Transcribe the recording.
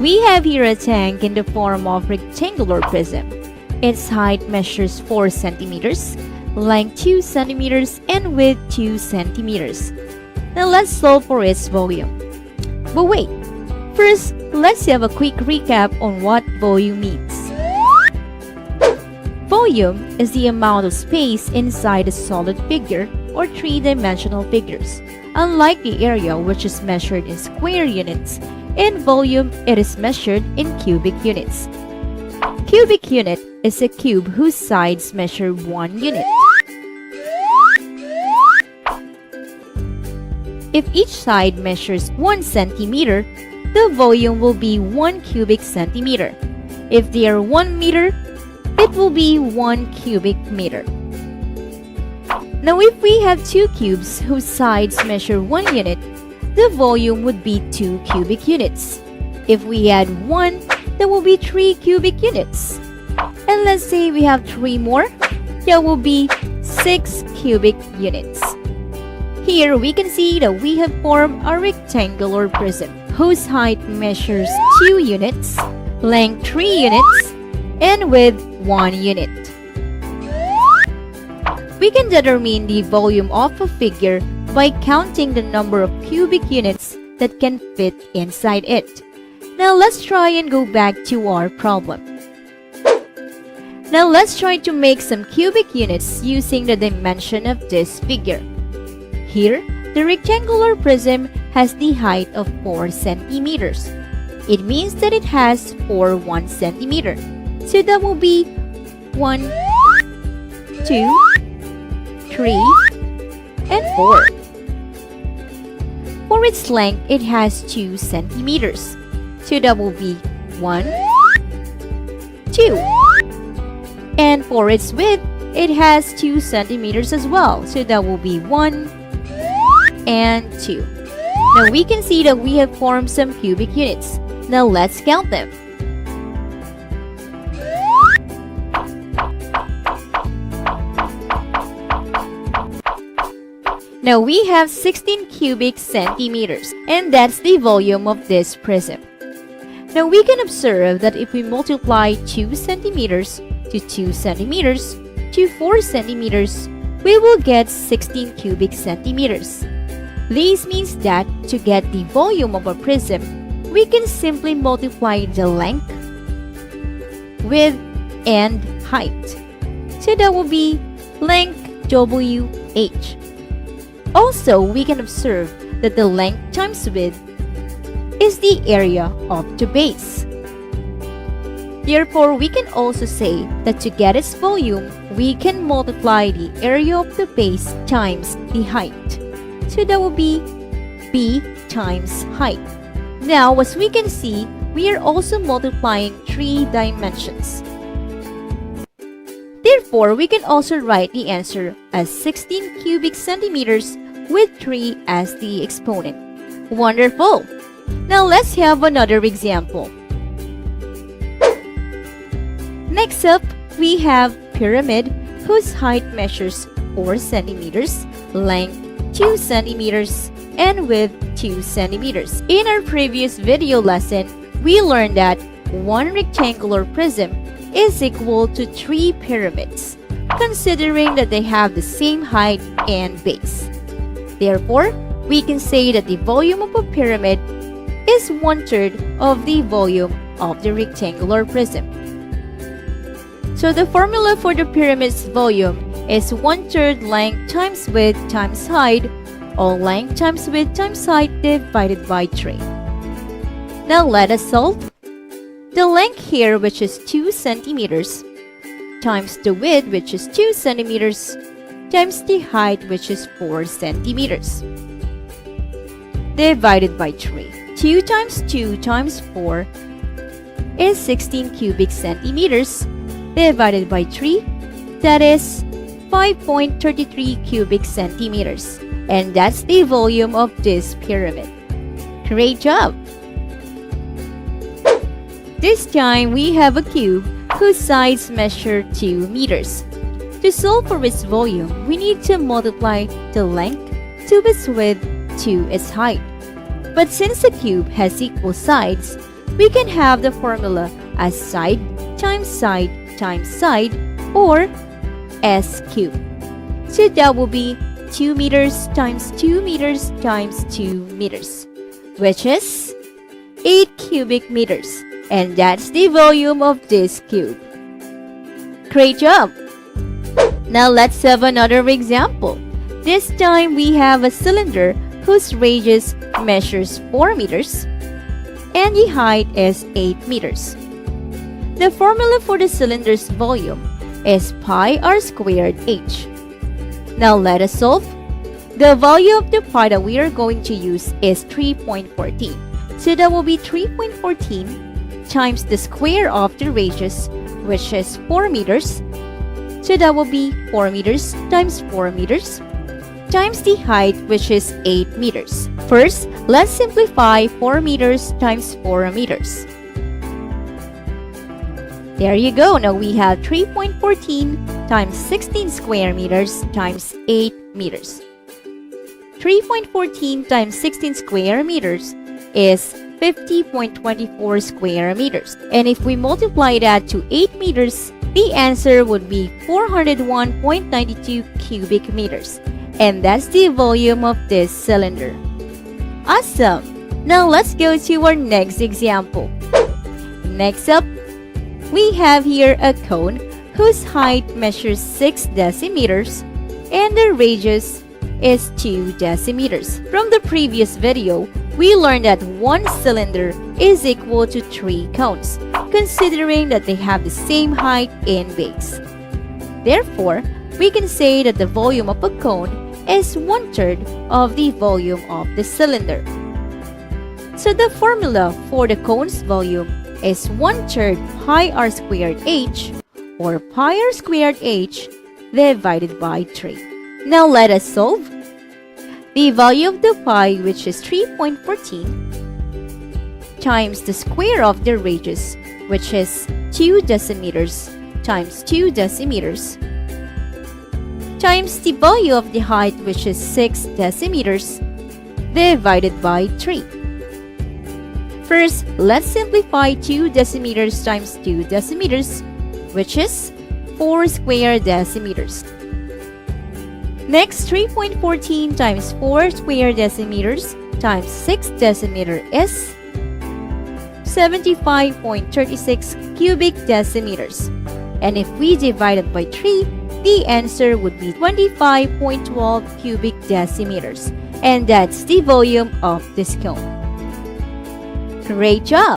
We have here a tank in the form of rectangular prism. Its height measures 4 centimeters, length 2 centimeters, and width 2 centimeters. Now let's solve for its volume. But wait, first let's have a quick recap on what volume means. Volume is the amount of space inside a solid figure or three-dimensional figures. Unlike the area, which is measured in square units, in volume it is measured in cubic units. Cubic unit is a cube whose sides measure 1 unit. If each side measures 1 centimeter, the volume will be 1 cubic centimeter. If they are 1 meter, it will be 1 cubic meter. Now if we have two cubes whose sides measure 1 unit, the volume would be 2 cubic units. If we add 1, that will be 3 cubic units. And let's say we have 3 more, that will be 6 cubic units. Here we can see that we have formed a rectangular prism whose height measures 2 units, length 3 units, and width 1 unit. We can determine the volume of a figure by counting the number of cubic units that can fit inside it. Now let's try and go back to our problem. Now let's try to make some cubic units using the dimension of this figure. Here, the rectangular prism has the height of 4 centimeters. It means that it has 4 1 centimeter. So that will be 1, 2, 3, and 4. For its length, it has 2 centimeters. So that will be 1, 2. And for its width, it has 2 centimeters as well. So that will be 1 and 2. Now we can see that we have formed some cubic units. Now let's count them. Now we have 16 cubic centimeters, and that's the volume of this prism. Now we can observe that if we multiply 2 centimeters to 2 centimeters to 4 centimeters, we will get 16 cubic centimeters. This means that to get the volume of a prism, we can simply multiply the length, width, and height. So that will be length WH. Also, we can observe that the length times width is the area of the base. Therefore, we can also say that to get its volume, we can multiply the area of the base times the height. So that will be B times height. Now, as we can see, we are also multiplying 3 dimensions. Therefore, we can also write the answer as 16 cubic centimeters with 3 as the exponent. Wonderful! Now let's have another example. Next up, we have pyramid whose height measures 4 centimeters, length 2 centimeters, and width 2 centimeters. In our previous video lesson, we learned that one rectangular prism is equal to 3 pyramids, considering that they have the same height and base. Therefore, we can say that the volume of a pyramid is 1/3 of the volume of the rectangular prism. So the formula for the pyramid's volume is 1/3 length times width times height, all length times width times height divided by 3. Now let us solve. The length here, which is 2 centimeters, times the width, which is 2 centimeters, times the height, which is 4 centimeters, divided by 3. 2 times 2 times 4 is 16 cubic centimeters, divided by 3, that is 5.33 cubic centimeters. And that's the volume of this pyramid. Great job! This time, we have a cube whose sides measure 2 meters. To solve for its volume, we need to multiply the length to its width to its height. But since the cube has equal sides, we can have the formula as side times side times side, or S cubed. So that will be 2 meters times 2 meters times 2 meters, which is 8 cubic meters. And that's the volume of this cube. Great job! Now let's have another example. This time we have a cylinder whose radius measures 4 meters and the height is 8 meters. The formula for the cylinder's volume is pi r squared h. Now let us solve. The value of the pi that we are going to use is 3.14. So that will be 3.14 times the square of the radius, which is 4 meters. So that will be 4 meters times 4 meters times the height, which is 8 meters. First, let's simplify 4 meters times 4 meters. There you go. Now we have 3.14 times 16 square meters times 8 meters. 3.14 times 16 square meters is 50.24 square meters. And if we multiply that to 8 meters, the answer would be 401.92 cubic meters. And that's the volume of this cylinder. Awesome! Now let's go to our next example. Next up, we have here a cone whose height measures 6 decimeters and the radius is 2 decimeters. From the previous video, we learned that one cylinder is equal to 3 cones, considering that they have the same height and base. Therefore, we can say that the volume of a cone is 1/3 of the volume of the cylinder. So the formula for the cone's volume is 1/3 pi r squared h, or pi r squared h divided by 3. Now let us solve. The value of the pi, which is 3.14, times the square of the radius, which is 2 decimeters times 2 decimeters, times the value of the height, which is 6 decimeters, divided by 3. First, let's simplify 2 decimeters times 2 decimeters, which is 4 square decimeters. Next, 3.14 times 4 square decimeters times 6 decimeter is 75.36 cubic decimeters. And if we divide it by 3, the answer would be 25.12 cubic decimeters. And that's the volume of this cone. Great job!